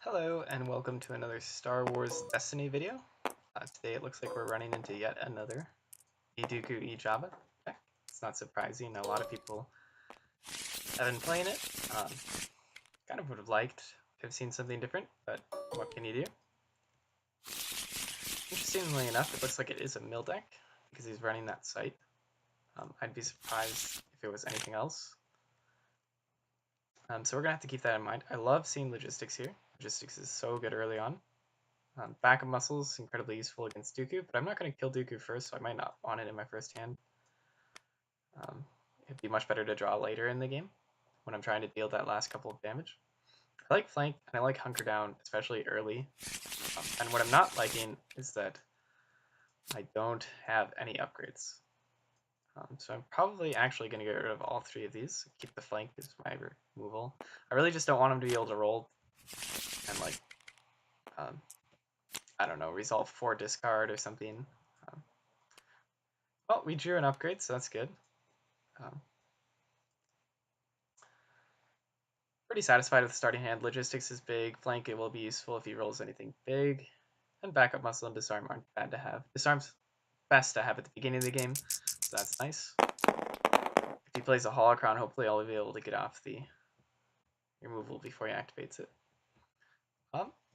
Hello and welcome to another Star Wars Destiny video. Today it looks like we're running into yet another eDooku eJabba deck. It's not surprising, a lot of people have been playing it. Kind of would have liked to have seen something different, but what can you do? Interestingly enough, it looks like it is a mill deck because he's running that site. I'd be surprised if it was anything else. So we're going to have to keep that in mind. I love seeing logistics here. Logistics is so good early on. Backup muscles is incredibly useful against Dooku, but I'm not going to kill Dooku first, so I might not want it in my first hand. It'd be much better to draw later in the game when I'm trying to deal that last couple of damage. I like flank and I like hunker down, especially early. And what I'm not liking is that I don't have any upgrades. So I'm probably actually going to get rid of all three of these. Keep the flank as my removal. I really just don't want him to be able to roll and like, I don't know, resolve 4 discard or something. Well, we drew an upgrade, so that's good. Pretty satisfied with the starting hand. Logistics is big. Flank, it will be useful if he rolls anything big. And backup muscle and disarm aren't bad to have. Disarm's best to have at the beginning of the game, so that's nice. If he plays a holocron, hopefully I'll be able to get off the removal before he activates it.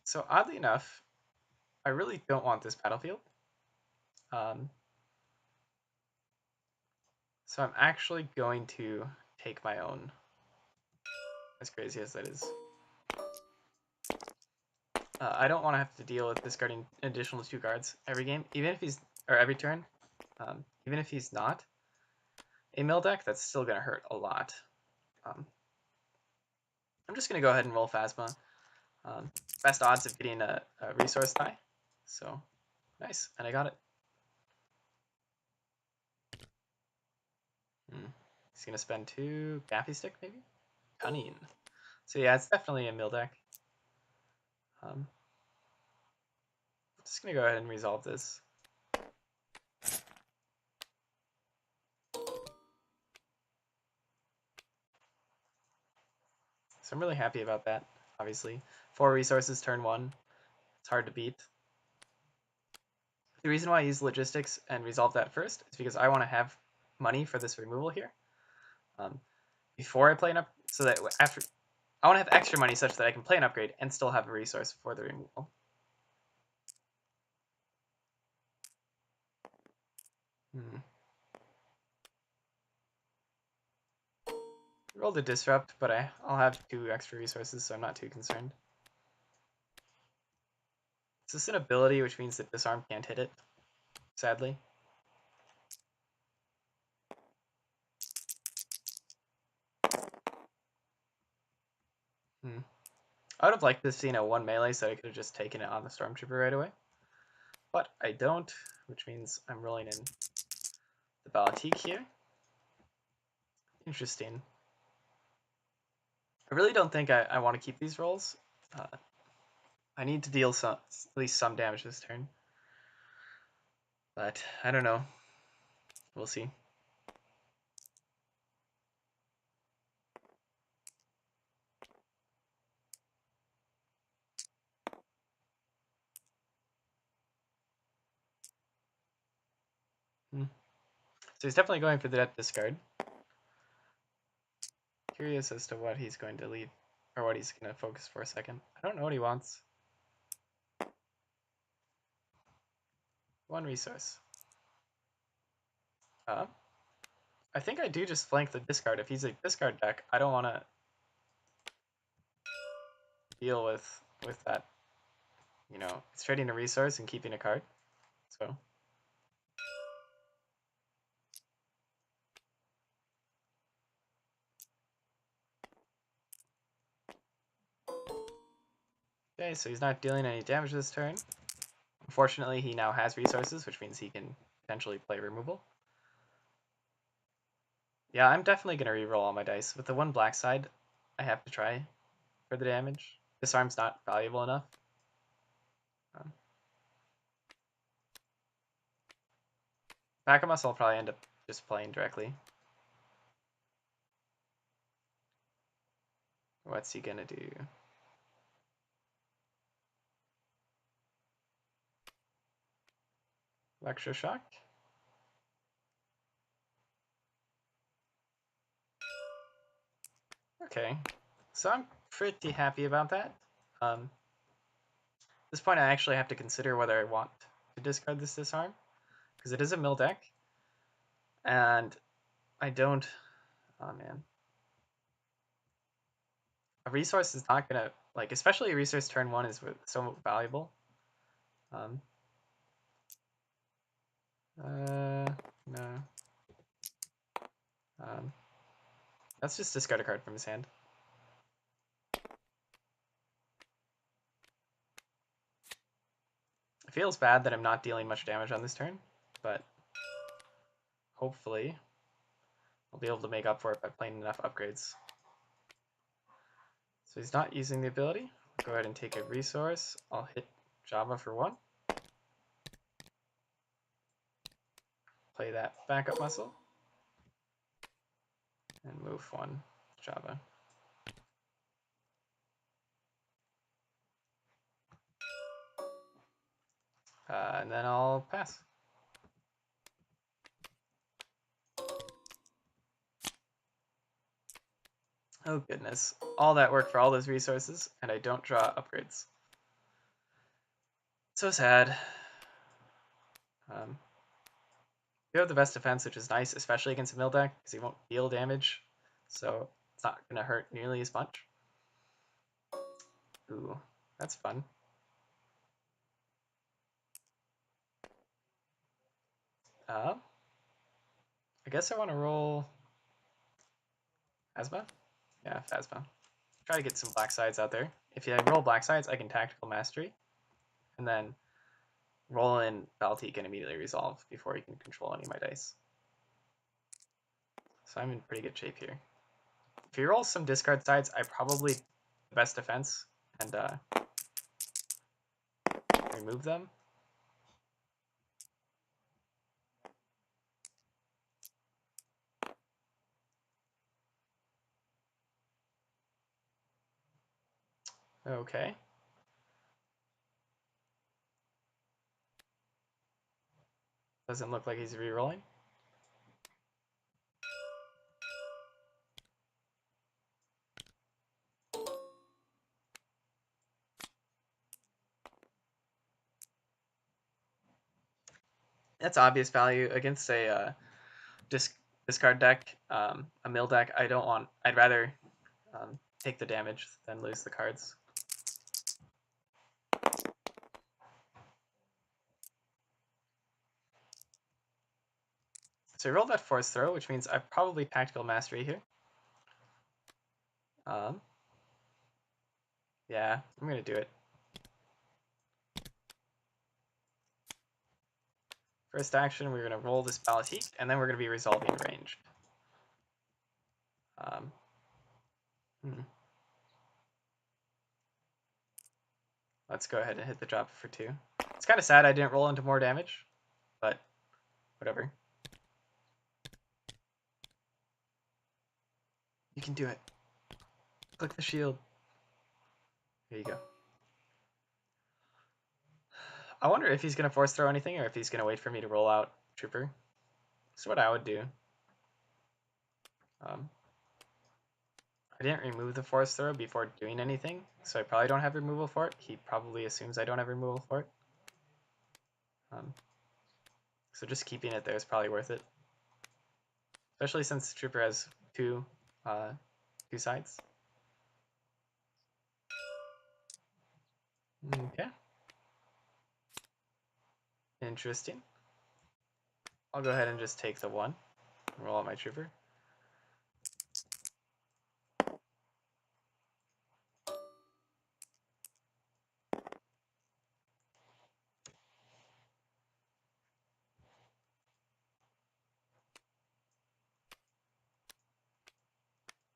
So oddly enough, I really don't want this battlefield. So I'm actually going to take my own, as crazy as that is. I don't want to have to deal with discarding an additional 2 cards every game, even if he's, or every turn. Even if he's not a mill deck, that's still going to hurt a lot. I'm just going to go ahead and roll ePhasma. Best odds of getting a resource die. So, nice. And I got it. He's going to spend 2 Gaffy Stick, maybe? Cunning. So yeah, it's definitely a mill deck. Just going to go ahead and resolve this. So I'm really happy about that, obviously. 4 resources, turn 1. It's hard to beat. The reason why I use logistics and resolve that first is because I want to have money for this removal here. Before I play an up, so that after, I want to have extra money such that I can play an upgrade and still have a resource for the removal. Rolled a disrupt, but I'll have 2 extra resources, so I'm not too concerned. Is this an ability, which means that disarm can't hit it? Sadly. I would have liked this scene at 1 melee, so I could have just taken it on the Stormtrooper right away. But I don't, which means I'm rolling in the Bala Trooper here. Interesting. I really don't think I want to keep these rolls. I need to deal at least some damage this turn. But I don't know. We'll see. So he's definitely going for the death discard. Curious as to what he's going to leave, or what he's going to focus for a second. I don't know what he wants. 1 resource. I think I do just flank the discard. If he's a discard deck, I don't want to deal with that. You know, it's trading a resource and keeping a card. So. Okay, so he's not dealing any damage this turn. Unfortunately, he now has resources, which means he can potentially play removal. Yeah, I'm definitely going to reroll all my dice. With the 1 black side, I have to try for the damage. Disarm's not valuable enough. Backup muscle, I'll probably end up just playing directly. What's he going to do? Electroshock. Okay, so I'm pretty happy about that. At this point, I actually have to consider whether I want to discard this disarm, because it is a mill deck, and I don't. Oh man, a resource is not gonna like, especially a resource turn 1 is so valuable. Um, no. Let's just discard a card from his hand. It feels bad that I'm not dealing much damage on this turn, but hopefully I'll be able to make up for it by playing enough upgrades. So he's not using the ability. Go ahead and take a resource. I'll hit eJabba for 1. Play that backup muscle. And move 1 eJabba. And then I'll pass. Oh goodness. All that work for all those resources, and I don't draw upgrades. So sad. You have the best defense, which is nice, especially against a mill deck, because he won't deal damage, so it's not going to hurt nearly as much. Ooh, that's fun. I guess I want to roll ePhasma? Yeah, ePhasma. Try to get some black sides out there. If I roll black sides, I can Tactical Mastery, and then roll in Balti can immediately resolve before he can control any of my dice. So I'm in pretty good shape here. If he rolls some discard sides, I probably the best defense and remove them. Okay. Doesn't look like he's re-rolling. That's obvious value against a discard deck, a mill deck. I'd rather take the damage than lose the cards. So I rolled that force throw, which means I probably Tactical Mastery here. Yeah, I'm gonna do it. First action, we're gonna roll this Balatique, and then we're gonna be resolving range. Let's go ahead and hit the drop for 2. It's kind of sad I didn't roll into more damage, but whatever. You can do it. Click the shield. There you go. I wonder if he's going to force throw anything or if he's going to wait for me to roll out Trooper. That's what I would do. I didn't remove the force throw before doing anything, so I probably don't have removal for it. He probably assumes I don't have removal for it. So just keeping it there is probably worth it. Especially since Trooper has two sides. Okay. Interesting. I'll go ahead and just take the 1 and roll out my Trooper.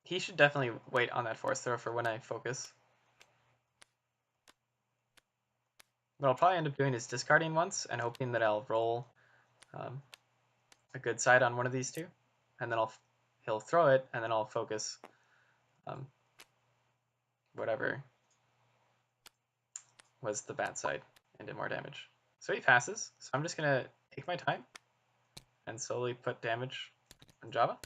He should definitely wait on that force throw for when I focus. What I'll probably end up doing is discarding once and hoping that I'll roll a good side on one of these two, and then he'll throw it, and then I'll focus whatever was the bad side and did more damage. So he passes. So I'm just gonna take my time and slowly put damage on Jabba.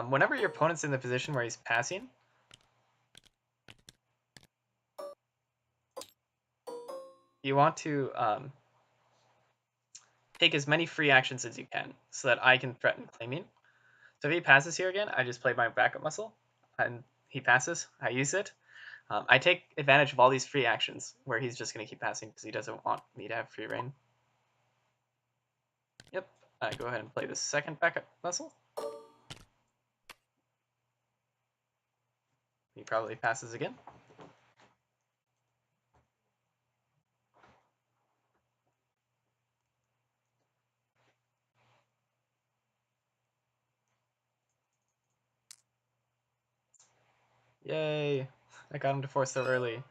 Whenever your opponent's in the position where he's passing, you want to take as many free actions as you can so that I can threaten claiming. So if he passes here again, I just play my backup muscle, and he passes, I use it. I take advantage of all these free actions where he's just going to keep passing because he doesn't want me to have free reign. Yep, I go ahead and play the second backup muscle. He probably passes again. Yay! I got him to force so early.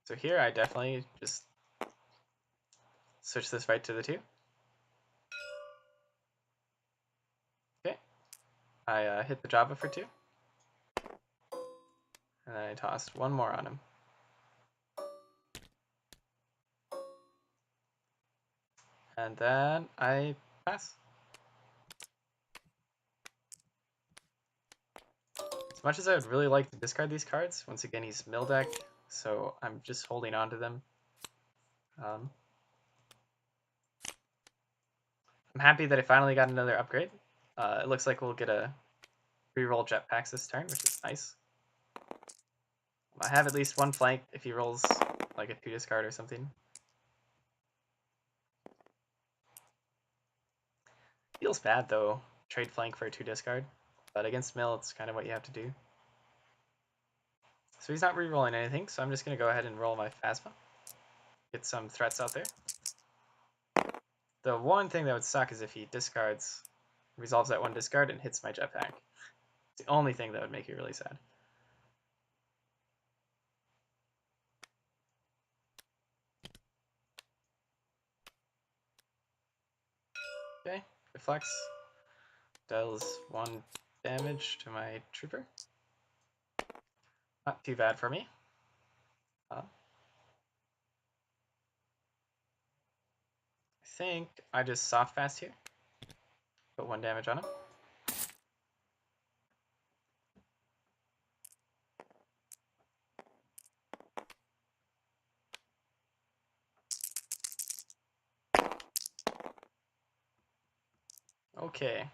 So here I definitely just switch this right to the 2. Okay, I hit the Jabba for 2. And then I tossed one more on him. And then I pass. As much as I would really like to discard these cards, once again he's mill deck, so I'm just holding on to them. I'm happy that I finally got another upgrade. It looks like we'll get a reroll jetpacks this turn, which is nice. I have at least one flank if he rolls like a 2 discard or something. Feels bad though, trade flank for a 2 discard, but against mill it's kind of what you have to do. So he's not rerolling anything, so I'm just going to go ahead and roll my ePhasma. Get some threats out there. The one thing that would suck is if he discards, resolves that 1 discard, and hits my jetpack. It's the only thing that would make you really sad. Okay, reflects. Deals 1 damage to my trooper. Not too bad for me. I think I just soft fast here. Put 1 damage on him. Okay.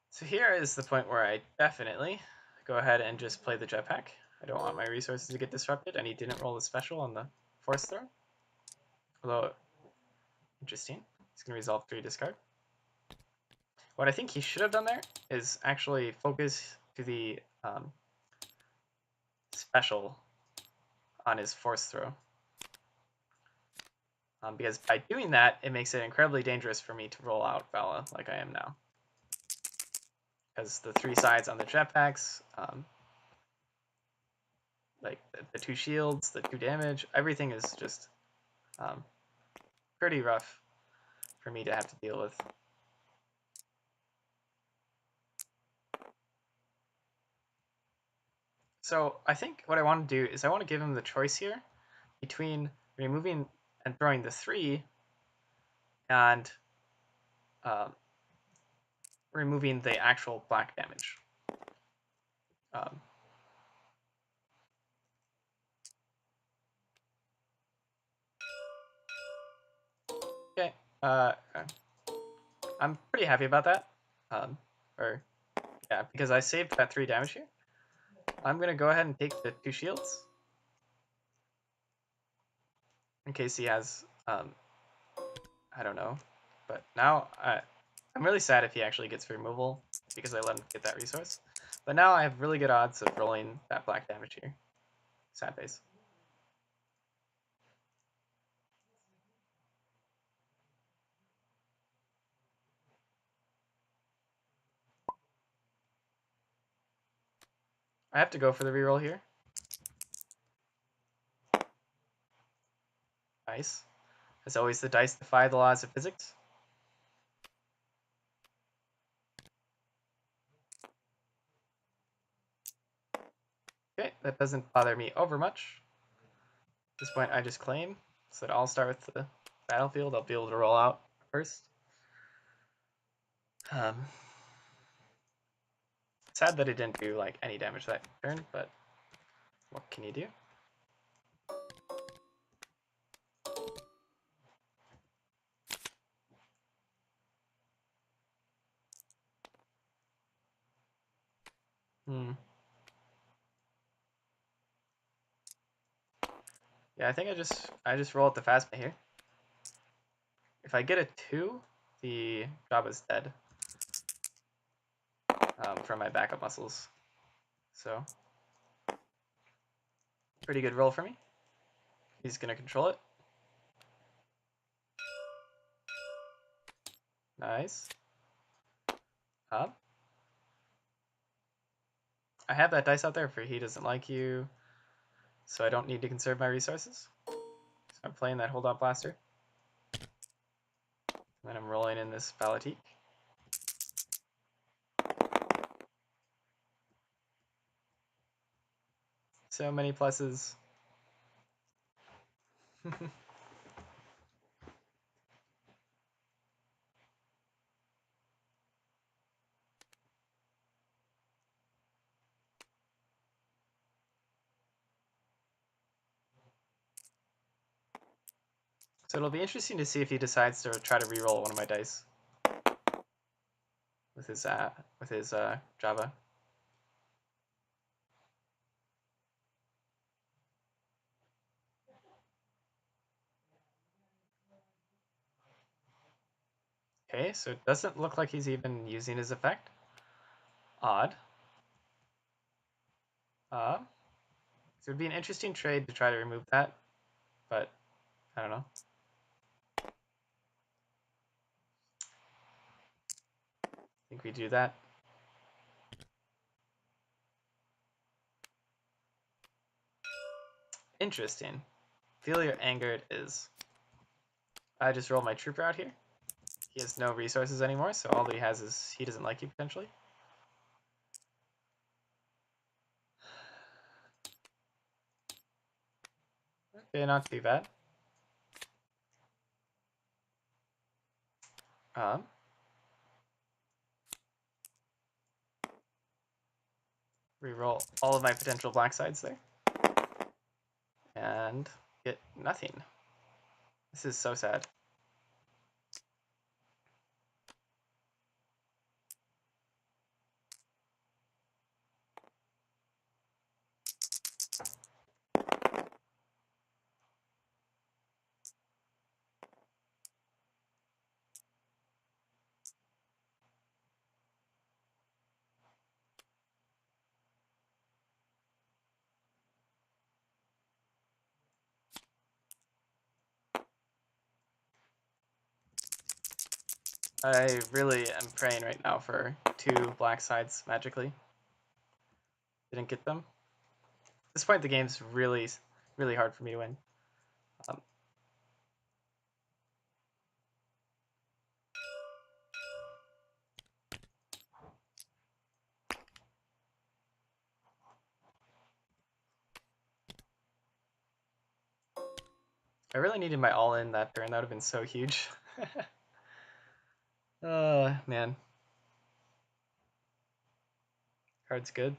So here is the point where I definitely go ahead and just play the jetpack. I don't want my resources to get disrupted, and he didn't roll the special on the force throw. Although, interesting. He's going to resolve 3 discard. What I think he should have done there is actually focus to the special on his force throw. Because by doing that, it makes it incredibly dangerous for me to roll out Bala like I am now. Because the 3 sides on the jetpacks, like the 2 shields, the 2 damage, everything is just pretty rough for me to have to deal with. So I think what I want to do is I want to give him the choice here between removing and throwing the 3 and removing the actual black damage. Okay, I'm pretty happy about that. Yeah, because I saved that 3 damage here. I'm gonna go ahead and take the 2 shields in case he has, I don't know. But now I'm really sad if he actually gets removal because I let him get that resource. But now I have really good odds of rolling that black damage here. Sad face. I have to go for the reroll here. Nice. As always, the dice defy the laws of physics. that doesn't bother me over much. At this point, I just claim, so that I'll start with the battlefield. I'll be able to roll out first. Sad that it didn't do like any damage that turn, but what can you do? Yeah, I think I just roll out the ePhasma here. If I get a 2, the Jabba's dead from my backup muscles. So, pretty good roll for me. He's going to control it. Nice. I have that dice out there for he doesn't like you, so I don't need to conserve my resources. So I'm playing that Hold Out Blaster. And then I'm rolling in this Bala Trooper. So many pluses. So it'll be interesting to see if he decides to try to re-roll one of my dice with his Jabba. Okay, so it doesn't look like he's even using his effect. Odd. So it would be an interesting trade to try to remove that, but I don't know. I think we do that. Interesting. Feel your anger it is. I just roll my trooper out here. He has no resources anymore, so all he has is he doesn't like you potentially. Okay, not too bad. Reroll all of my potential black sides there. And get nothing. This is so sad. I really am praying right now for 2 black sides magically. Didn't get them. At this point, the game's really, really hard for me to win. I really needed my all-in that turn. That would have been so huge. Man. Card's good.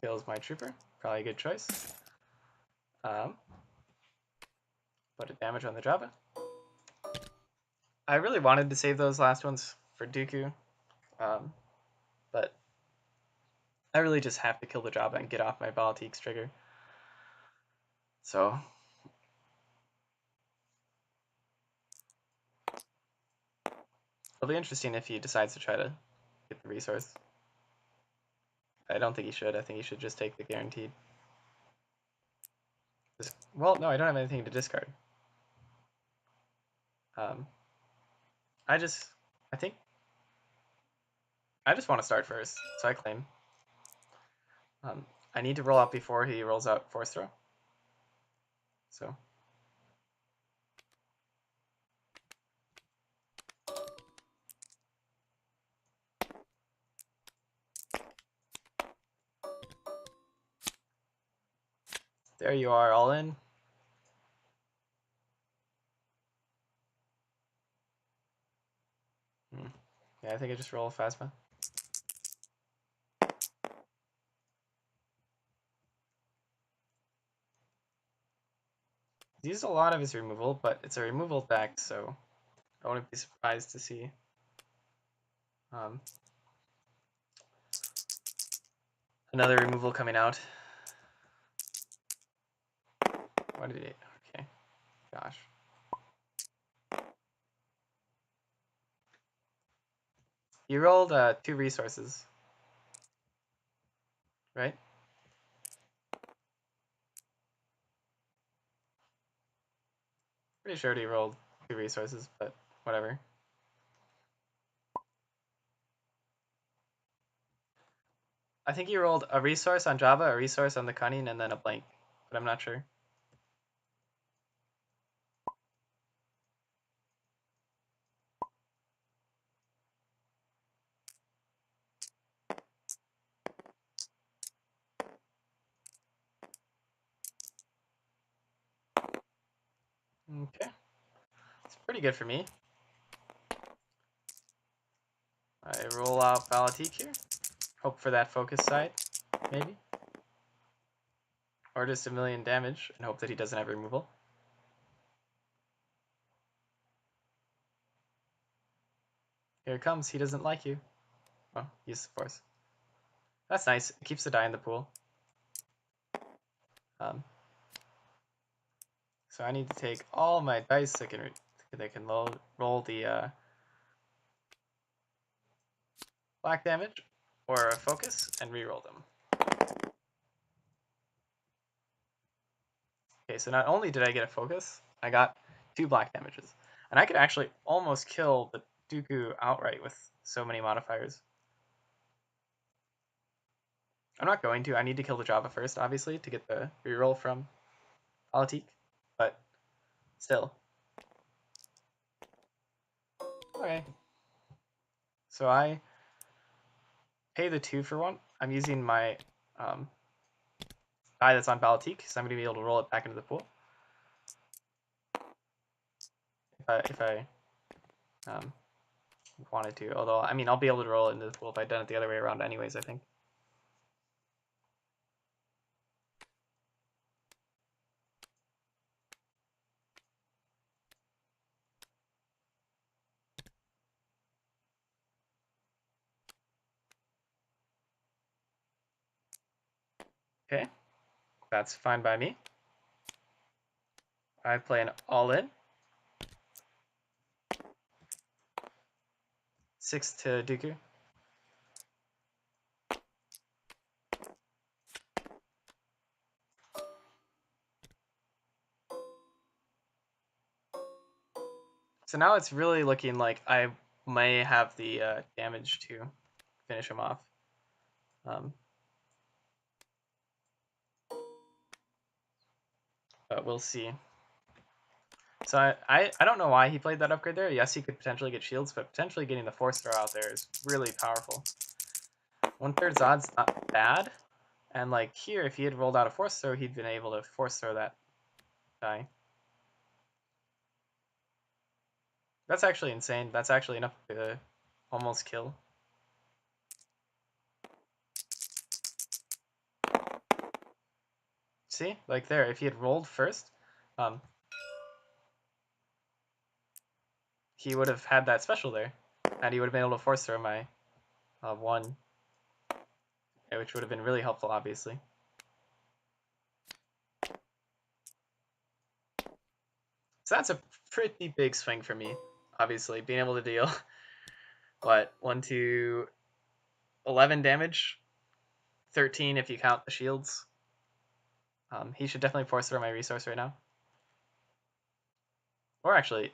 Kills my trooper. Probably a good choice. Put a damage on the Jabba. I really wanted to save those last ones for Dooku, but I really just have to kill the Jabba and get off my Bala Trooper's trigger. So it'll be interesting if he decides to try to get the resource. I don't think he should. I think he should just take the guaranteed. Well, no, I don't have anything to discard. I think I just want to start first, so I claim. I need to roll out before he rolls out force throw. So there you are, all in. Yeah, I think I just roll ePhasma. He's used a lot of his removal, but it's a removal deck, so I wouldn't be surprised to see another removal coming out. What did he? Okay, gosh. You rolled 2 resources, right? Pretty sure he rolled 2 resources, but whatever. I think he rolled a resource on Jabba, a resource on the Cunning, and then a blank, but I'm not sure. Okay, it's pretty good for me. I roll out Bala Trooper here. Hope for that focus side, maybe. Or just a million damage and hope that he doesn't have removal. Here it comes, he doesn't like you. Oh, use the force. That's nice, it keeps the die in the pool. So I need to take all my dice that can roll the black damage or a focus and re-roll them. Okay, so not only did I get a focus, I got 2 black damages. And I could actually almost kill the Dooku outright with so many modifiers. I'm not going to. I need to kill the Jabba first, obviously, to get the reroll from Politique. But still. Okay. So I pay the 2 for 1. I'm using my die that's on Politique, so I'm going to be able to roll it back into the pool. If I wanted to. Although, I mean, I'll be able to roll it into the pool if I'd done it the other way around anyways, I think. Okay, that's fine by me. I play an all-in. 6 to Dooku. So now it's really looking like I may have the damage to finish him off. But we'll see. So I don't know why he played that upgrade there. Yes, he could potentially get shields, but potentially getting the force throw out there is really powerful. 1/3 odds, not bad. And like here, if he had rolled out a force throw, he'd been able to force throw that die. That's actually insane. That's actually enough to almost kill. See, like there, if he had rolled first, he would have had that special there, and he would have been able to force throw my 1, which would have been really helpful, obviously. So that's a pretty big swing for me, obviously, being able to deal, what, 1 to 11 damage, 13 if you count the shields. He should definitely force throw my resource right now. Or actually,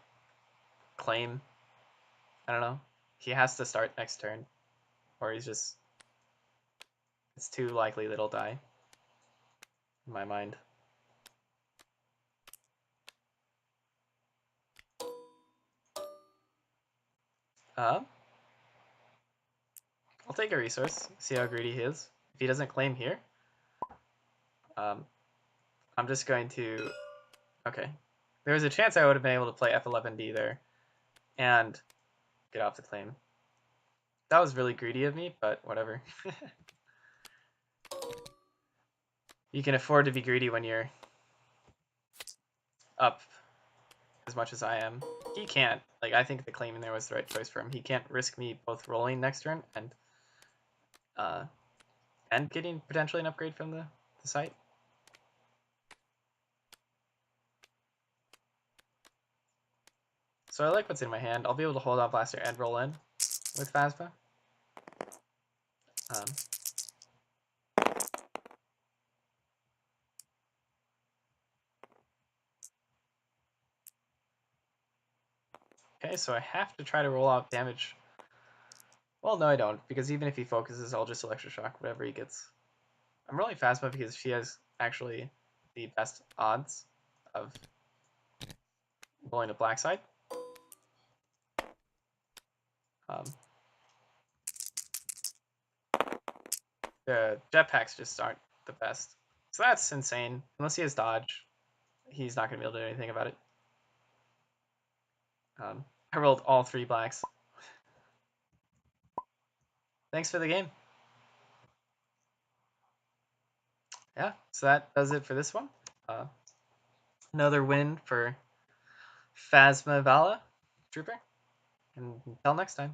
claim. I don't know. He has to start next turn. or he's just, it's too likely that he'll die, in my mind. I'll take a resource, see how greedy he is. If he doesn't claim here, I'm just going to, okay. There was a chance I would have been able to play F11B there and get off the claim. That was really greedy of me, but whatever. You can afford to be greedy when you're up as much as I am. He can't. Like, I think the claim in there was the right choice for him. He can't risk me both rolling next turn and getting potentially an upgrade from the site. So I like what's in my hand. I'll be able to hold off Blaster and roll in with Phasma. Okay, so I have to try to roll out damage. Well, no, I don't, because even if he focuses, I'll just Electroshock whatever he gets. I'm rolling Phasma because she has actually the best odds of rolling a black side. The jetpacks just aren't the best. So that's insane. Unless he has dodge, he's not going to be able to do anything about it. I rolled all 3 blacks. Thanks for the game. Yeah, so that does it for this one. Another win for Phasma Bala Trooper. And until next time.